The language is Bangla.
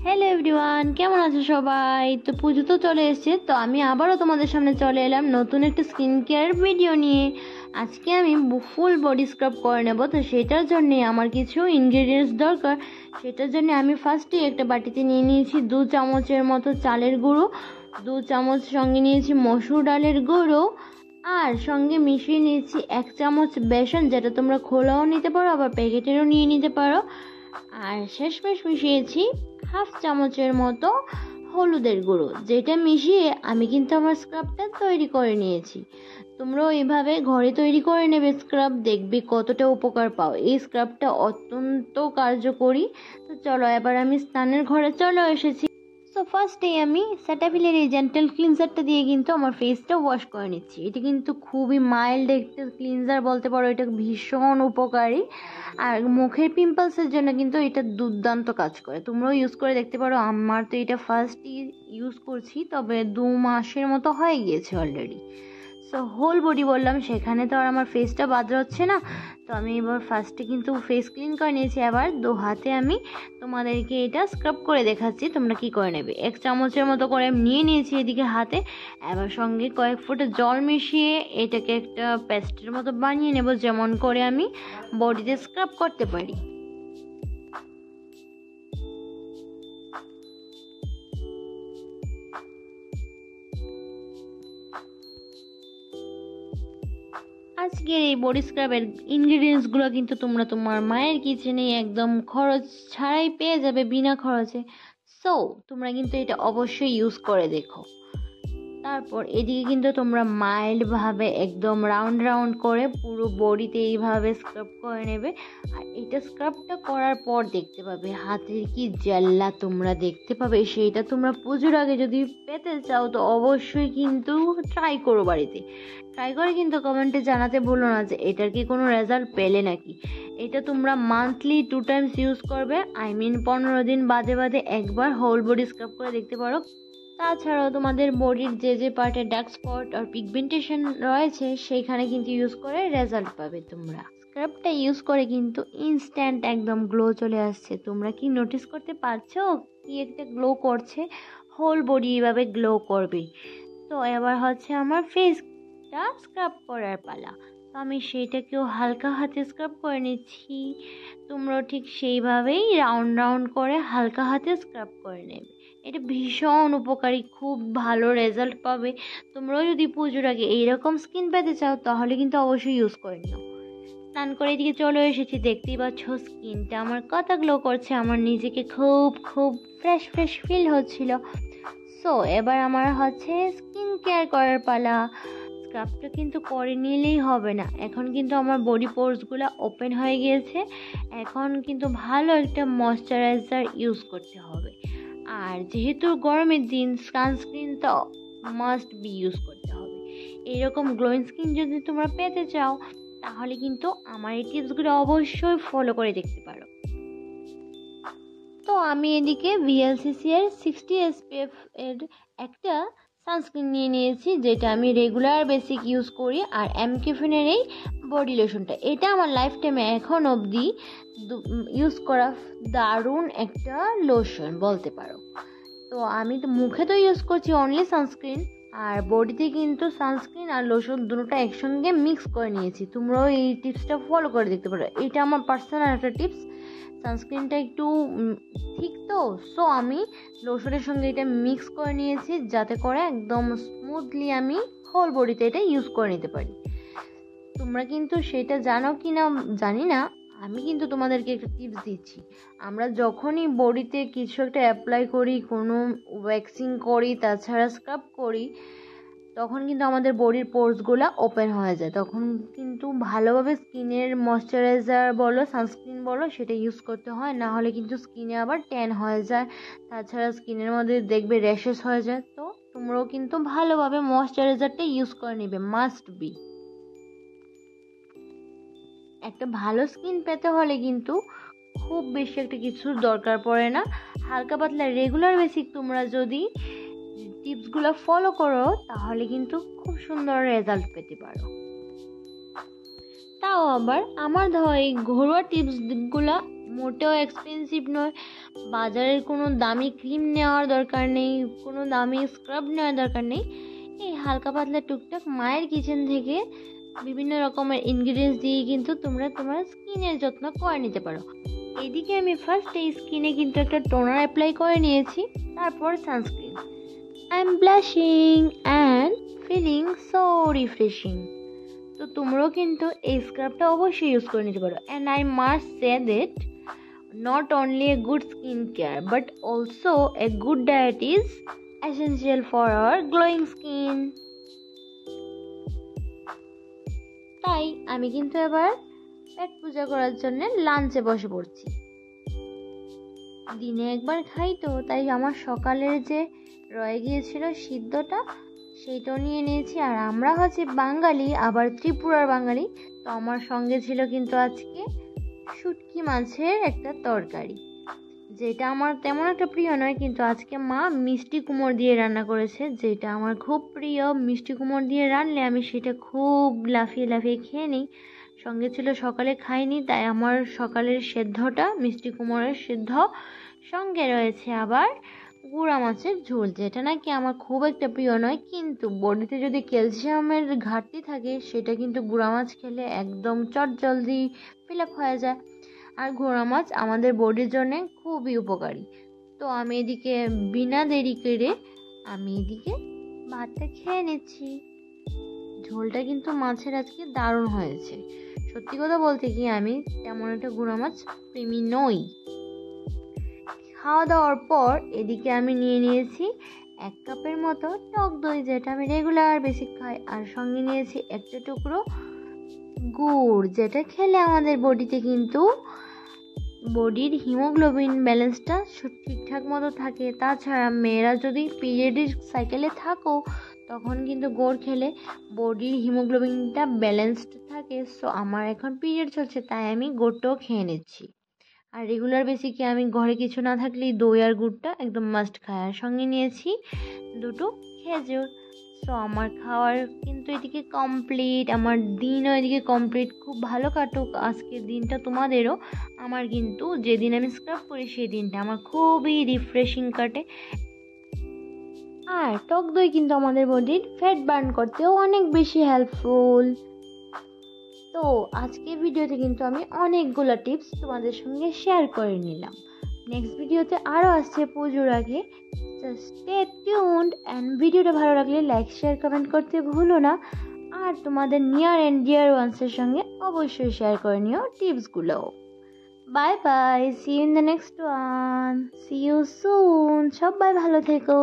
হ্যালো এভরিওয়ান, কেমন আছো সবাই? তো পুজো তো চলে এসেছে, তো আমি আবারও তোমাদের সামনে চলে এলাম নতুন একটা স্কিন কেয়ার ভিডিও নিয়ে। আজকে আমি ফুল বডি স্ক্রাব করে নেব। তো সেটার জন্য আমার কিছু ইনগ্রেডিয়েন্টস দরকার। সেটার জন্য আমি ফার্স্টে একটা বাটিতে নিয়ে নিয়েছি 2 চামচের মতো চালের গুঁড়ো, 2 চামচ সঙ্গে নিয়েছি মসুর ডালের গুঁড়ো, আর সঙ্গে মিশিয়ে নিয়েছি 1 চামচ বেসন, যেটা তোমরা খোলাও নিতে পারো আবার প্যাকেটেরও নিয়ে নিতে পারো। আর শেষমেশ মিশিয়েছি 1/2 চামচের মতো হলুদের গুঁড়ো, যেটা মিশিয়ে আমি কিন্তু আমার স্ক্রাবটা তৈরি করে নিয়েছি। তোমরাও এইভাবে ঘরে তৈরি করে নেবে স্ক্রাব, দেখবে কতটা উপকার পাও। এই স্ক্রাবটা অত্যন্ত কার্যকরী। তো চলো, এবার আমি স্নানের ঘরে চলে এসেছি। সো ফার্স্টে আমি সেটাফিলের এই জেন্টাল ক্লিনজারটা দিয়ে কিন্তু আমার ফেসটা ওয়াশ করে নিচ্ছি। এটা কিন্তু খুবই মাইল্ড একটা ক্লিনজার বলতে পারো, এটা ভীষণ উপকারী। আর মুখের পিম্পলসের জন্য কিন্তু এটা দুর্দান্ত কাজ করে, তোমরাও ইউজ করে দেখতে পারো। আমার তো এটা ফার্স্ট ইউজ করছি, তবে 2 মাসের মতো হয়ে গিয়েছে অলরেডি। সো হোল বডি বললাম, সেখানে তো আর আমার ফেসটা বাদ হচ্ছে না। তো আমি এবার ফার্স্টে কিন্তু ফেস ক্লিন করে নিয়েছি। এবার 2 হাতে আমি তোমাদেরকে এটা স্ক্রাব করে দেখাচ্ছি তোমরা কি করে নেবে। 1 চামচের মতো করে নিয়ে নিয়েছি এদিকে হাতে। এবার সঙ্গে কয়েক ফোঁটা জল মিশিয়ে এটাকে একটা পেস্টের মতো বানিয়ে নেব, যেমন করে আমি বডিতে স্ক্রাব করতে পারি। আজকের এই বডি স্ক্রাবের ইনগ্রিডিয়েন্টসগুলো কিন্তু তোমরা তোমার মায়ের কিচেনে একদম খরচ ছাড়াই পেয়ে যাবে, বিনা খরচে। সো তোমরা কিন্তু এটা অবশ্যই ইউজ করে দেখো। তারপর এদিকে কিন্তু তোমরা মাইল্ডভাবে একদম রাউন্ড রাউন্ড করে পুরো বডিতে এইভাবে স্ক্রাব করে নেবে। আর এটা স্ক্রাবটা করার পর দেখতে পাবে হাতের কি জেল্লা তোমরা দেখতে পাবে। সেইটা তোমরা পুজোর আগে যদি পেতে চাও তো অবশ্যই কিন্তু ট্রাই করো বাড়িতে। ট্রাই করে কিন্তু কমেন্টে জানাতে ভুলো না যে এটার কি কোনো রেজাল্ট পেলে নাকি। এটা তোমরা মান্থলি 2 টাইমস ইউজ করবে, 15 দিন বাদে বাদে একবার হোল বডি স্ক্রাব করে দেখতে পারো। তাছাড়াও তোমাদের বডির যে পার্টে ডার্ক স্পট আর পিগমেন্টেশন রয়েছে সেইখানে কিন্তু ইউজ করে রেজাল্ট পাবে তোমরা। স্ক্রাবটা ইউজ করে কিন্তু ইনস্ট্যান্ট একদম গ্লো চলে আসছে। তোমরা কি নোটিস করতে পারছো কি একটা গ্লো করছে? হোল বডি এভাবে গ্লো করবে। তো এবার হচ্ছে আমার ফেসটা স্ক্রাব করার পালা। তো আমি সেইটাকেও হালকা হাতে স্ক্রাব করে নিচ্ছি। তোমরাও ঠিক সেইভাবেই রাউন্ড রাউন্ড করে হালকা হাতে স্ক্রাব করে নেবে। এটা ভীষণ উপকারী, খুব ভালো রেজাল্ট পাবে। তোমরাও যদি পুজোর আগে এইরকম স্কিন পেতে চাও তাহলে কিন্তু অবশ্যই ইউজ করে নিও। স্নান করে এদিকে চলে এসেছি, দেখতেই পাচ্ছ স্কিনটা আমার কত গ্লো করছে। আমার নিজেকে খুব খুব ফ্রেশ ফ্রেশ ফিল হচ্ছিল। সো এবার আমার হচ্ছে স্কিন কেয়ার করার পালা। স্ক্রাবটা কিন্তু করে নিলেই হবে না, এখন কিন্তু আমার বডি পোর্সগুলো ওপেন হয়ে গিয়েছে। এখন কিন্তু ভালো একটা ময়শ্চারাইজার ইউজ করতে হবে। আর যেহেতু গরমের দিন, সানস্ক্রিন তো মাস্ট বি ইউজ করতে হবে। এইরকম গ্লোয়িং স্কিন যদি তোমরা পেতে চাও তাহলে কিন্তু আমার এই টিপসগুলো অবশ্যই ফলো করে দেখতে পারো। তো আমি এদিকে VLCC এর 60 SPF এর একটা সানস্ক্রিন নিয়ে নিয়েছি, যেটা আমি রেগুলার বেসিক ইউজ করি। আর এমকেফিনের এই বডি লোশনটা, এটা আমার লাইফ টাইমে এখন অবধি ইউজ করা দারুণ একটা লোশন বলতে পারো। তো আমি তো মুখে তো ইউজ করছি অনলি সানস্ক্রিন, আর বডিতে কিন্তু সানস্ক্রিন আর লোশন দুটোটা একসঙ্গে মিক্স করে নিয়েছি। তোমরাও এই টিপসটা ফলো করে দেখতে পারো, এটা আমার পার্সোনাল একটা টিপস। সানস্ক্রিনটা একটু ঠিক, তো সো আমি লোশনের সঙ্গে এটা মিক্স করে নিয়েছি, যাতে করে একদম স্মুথলি আমি হোল বডিতে এটা ইউজ করে নিতে পারি। তোমরা কিন্তু সেটা জানো কি না জানি না, আমি কিন্তু তোমাদেরকে একটা টিপস দিচ্ছি। আমরা যখনই বডিতে কিছু একটা অ্যাপ্লাই করি, কোনো ওয়্যাক্সিং করি, তাছাড়া স্ক্রাব করি, তখন কিন্তু আমাদের বডির পোর্সগুলো ওপেন হয়ে যায়। তখন কিন্তু ভালোভাবে স্কিনের ময়শ্চারাইজার বলো, সানস্ক্রিন বলো, সেটা ইউজ করতে হয়, না হলে কিন্তু স্কিনে আবার ট্যান হয়ে যায়। তাছাড়া স্কিনের মধ্যে দেখবে র্যাশেস হয়ে যায়। তো তোমরাও কিন্তু ভালোভাবে ময়শ্চারাইজারটা ইউজ করে নেবে, মাস্ট বি। একটা ভালো স্কিন পেতে হলে কিন্তু খুব বেশি একটা কিছুর দরকার পড়ে না। হালকা পাতলা রেগুলার বেসিক তোমরা যদি টিপসগুলো ফলো করো তাহলে কিন্তু খুব সুন্দর রেজাল্ট পেতে পারো। তাও আবার আমার দেওয়া এই ঘরোয়া টিপসগুলো মোটেও এক্সপেন্সিভ নয়, বাজারের কোনো দামি ক্রিম নেওয়ার দরকার নেই, কোনো দামি স্ক্রাব নেওয়ার দরকার নেই। এই হালকা পাতলা টুকটাক মায়ের কিচেন থেকে বিভিন্ন রকমের ইনগ্রিডিয়েন্টস দিয়ে কিন্তু তোমরা তোমার স্কিনের যত্ন করে নিতে পারো। এদিকে আমি ফার্স্ট এই স্কিনে কিন্তু একটা টোনার অ্যাপ্লাই করে নিয়েছি, তারপর sunscreen. I am blushing and feeling so refreshing. তো তোমরাও কিন্তু এই স্ক্রাবটা অবশ্যই ইউজ করে নিতে পারো। And I must say that not only a good skincare but also a good diet is essential for our glowing skin. তাই আমি কিন্তু এবার পেট পূজা করার জন্য লাঞ্চে বসে পড়ছি। দিনে একবার খাই তো, তাই আমার সকালের যে রয়ে গিয়েছিল সিদ্ধটা সেইটাও নিয়ে নিয়েছি। আর আমরা হচ্ছে বাঙালি, আবার ত্রিপুরার বাঙালি, তো আমার সঙ্গে ছিল কিন্তু আজকে শুটকি মাছের একটা তরকারি, যেটা আমার তেমন একটা প্রিয় নয়, কিন্তু আজকে মা মিষ্টি কুমড় দিয়ে রান্না করেছে, যেটা আমার খুব প্রিয়। মিষ্টি কুমড় দিয়ে রানলে আমি সেটা খুব লাফিয়ে লাফিয়ে খেয়ে নিই। সঙ্গে ছিল সকালে খাইনি, তাই আমার সকালের সেদ্ধটা মিষ্টি কুমড়ের সেদ্ধ, সঙ্গে রয়েছে আবার গুঁড়া মাছের ঝোল, যেটা নাকি আমার খুব একটা প্রিয় নয়, কিন্তু বডিতে যদি ক্যালসিয়ামের ঘাটতি থাকে সেটা কিন্তু গুঁড়া মাছ খেলে একদম চটজলদি ফিল আপ হয়ে যায়। আর গুঁড়া মাছ আমাদের বডির জন্য খুবই উপকারী। তো আমি এদিকে বিনা দেরি করে আমি এদিকে ভাতটা খেয়ে নিচ্ছি। ঝোলটা কিন্তু মাছের আজকে দারুণ হয়েছে। সত্যি কথা বলতে কি আমি তেমন একটা গুঁড়া মাছ প্রেমী নই। খাওয়া দাওয়ার পর এদিকে আমি নিয়ে নিয়েছি 1 কাপের মতো টক দই, যেটা আমি রেগুলার বেসিক খাই, আর সঙ্গে নিয়েছি একটা টুকরো গুড়, যেটা খেলে আমাদের বডিতে কিন্তু বডির হিমোগ্লোবিন ব্যালেন্সটা ঠিকঠাক মতো থাকে। তাছাড়া মেয়েরা যদি পিরিয়ডের সাইকেলে থাকো তখন কিন্তু গুড় খেলে বডির হিমোগ্লোবিনটা ব্যালেন্সড থাকে। সো আমার এখন পিরিয়ড চলছে, তাই আমি গুড়টাও খেয়ে নিচ্ছি। আর রেগুলার বেসিকে আমি ঘরে কিছু না থাকলেই দই আর গুড়টা একদম মাস্ট খাই। আর সঙ্গে নিয়েছি 2টো খেজুর। সো আমার খাওয়ার কিন্তু এদিকে কমপ্লিট, আমার দিনও এদিকে কমপ্লিট। খুব ভালো কাটুক আজকের দিনটা তোমাদেরও। আমার কিন্তু যেদিন আমি স্ক্রাব করি সেই দিনটা আমার খুবই রিফ্রেশিং কাটে। আর টক দই কিন্তু আমাদের বডির ফ্যাট বার্ন করতেও অনেক বেশি হেল্পফুল। তো আজকের ভিডিওতে কিন্তু আমি অনেকগুলো টিপস তোমাদের সঙ্গে শেয়ার করে নিলাম। নেক্সট ভিডিওতে আরও আসছে পুজোর আগে। স্টে টিউনড অ্যান্ড ভিডিওটা ভালো লাগলে লাইক শেয়ার কমেন্ট করতে ভুলো না। আর তোমাদের নিয়ার অ্যান্ড ডিয়ার ওয়ান্সের সঙ্গে অবশ্যই শেয়ার করে নিও টিপসগুলো। Bye bye, see you in the next one, see you soon. সবাই ভালো থেকো।